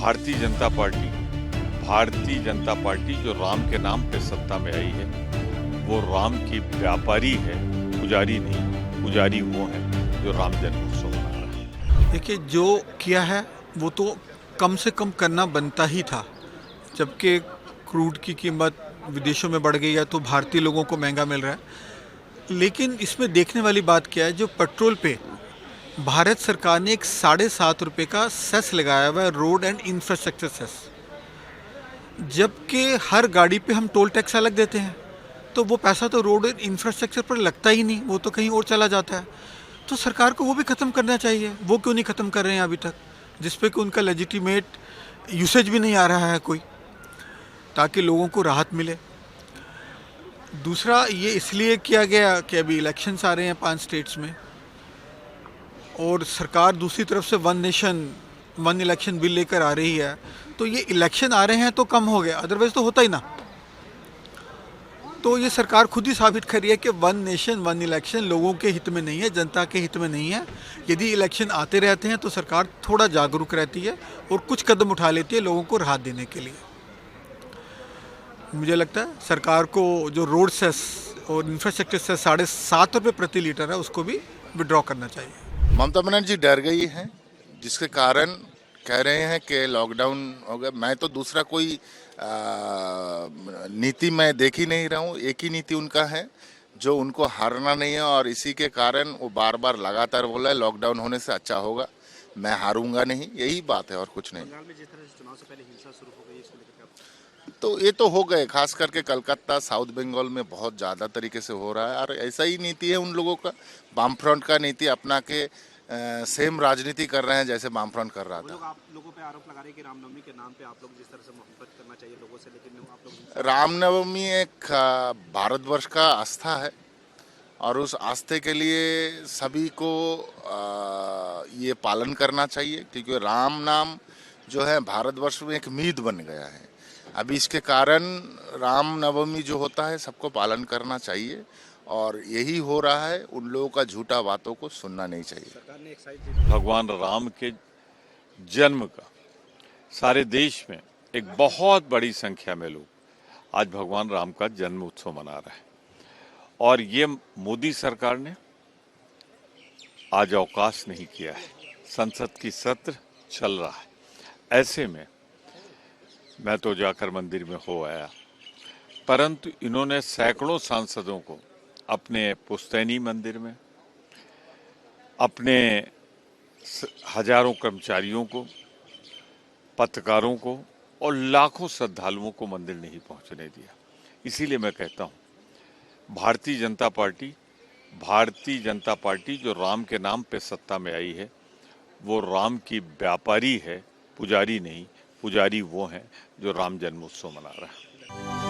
Bharatiya Janata party जो राम के नाम पे सत्ता में आई है, वो राम की व्यापारी है, पुजारी नहीं। पुजारी वो है जो राम जन्मोत्सव मना रहा है। देखिए, जो किया है वो तो कम से कम करना बनता ही था। जबकि क्रूड की कीमत विदेशों में बढ़ गई है तो भारतीय लोगों को महंगा मिल रहा है। लेकिन इसमें देखने वाली बात क्या है, जो पेट्रोल पे भारत सरकार ने एक ₹7.5 का सेस लगाया हुआ है, रोड एंड इंफ्रास्ट्रक्चर सेस। जबकि हर गाड़ी पे हम टोल टैक्स अलग देते हैं, तो वो पैसा तो रोड एंड इंफ्रास्ट्रक्चर पर लगता ही नहीं, वो तो कहीं और चला जाता है। तो सरकार को वो भी ख़त्म करना चाहिए। वो क्यों नहीं ख़त्म कर रहे हैं अभी तक, जिसपे कि उनका लेजिटिमेट यूसेज भी नहीं आ रहा है कोई, ताकि लोगों को राहत मिले। दूसरा, ये इसलिए किया गया कि अभी इलेक्शंस आ रहे हैं 5 स्टेट्स में, और सरकार दूसरी तरफ से one nation one election bill लेकर आ रही है। तो ये इलेक्शन आ रहे हैं तो कम हो गया, अदरवाइज तो होता ही ना। तो ये सरकार खुद ही साबित कर रही है कि वन नेशन वन इलेक्शन लोगों के हित में नहीं है, जनता के हित में नहीं है। यदि इलेक्शन आते रहते हैं तो सरकार थोड़ा जागरूक रहती है और कुछ कदम उठा लेती है लोगों को राहत देने के लिए। मुझे लगता है सरकार को जो रोड सेस और इंफ्रास्ट्रक्चर सेस ₹7.5 प्रति लीटर है, उसको भी विड्रॉ करना चाहिए। ममता बनर्जी डर गई हैं, जिसके कारण कह रहे हैं कि लॉकडाउन हो गया। मैं तो दूसरा कोई नीति मैं देख ही नहीं रहा हूँ। एक ही नीति उनका है जो उनको हारना नहीं है, और इसी के कारण वो बार बार लगातार बोला है लॉकडाउन होने से अच्छा होगा, मैं हारूंगा नहीं। यही बात है और कुछ नहीं। बंगाल में जिस तरह से चुनाव से पहले हिंसा शुरू हो गई, इसको लेकर क्या? तो ये तो हो गए, खास करके कलकत्ता साउथ बंगाल में बहुत ज़्यादा तरीके से हो रहा है। और ऐसा ही नीति है उन लोगों का, वामफ्रंट का नीति अपना के सेम राजनीति कर रहे हैं जैसे वामफ्रंट कर रहा वो था। लोग आप लोगों पे आरोप लगा रहे हैं कि रामनवमी के नाम पे आप लोग जिस तरह से मोहब्बत करना चाहिए लोगों से, लेकिन आप लोग रामनवमी एक भारतवर्ष का आस्था है, और उस आस्थे के लिए सभी को ये पालन करना चाहिए, क्योंकि राम नाम जो है भारतवर्ष में एक मीत बन गया है। अभी इसके कारण रामनवमी जो होता है सबको पालन करना चाहिए, और यही हो रहा है। उन लोगों का झूठा बातों को सुनना नहीं चाहिए। सरकार ने एक साइड भगवान राम के जन्म का सारे देश में एक बहुत बड़ी संख्या में लोग आज भगवान राम का जन्म उत्सव मना रहे हैं, और ये मोदी सरकार ने आज अवकाश नहीं किया है। संसद की सत्र चल रहा है। ऐसे में मैं तो जाकर मंदिर में हो आया, परंतु इन्होंने सैकड़ों सांसदों को अपने पुश्तैनी मंदिर में, अपने हजारों कर्मचारियों को, पत्रकारों को और लाखों श्रद्धालुओं को मंदिर नहीं पहुंचने दिया। इसीलिए मैं कहता हूं, भारतीय जनता पार्टी जो राम के नाम पे सत्ता में आई है, वो राम की व्यापारी है, पुजारी नहीं। पुजारी वो है जो राम जन्मोत्सव मना रहा है।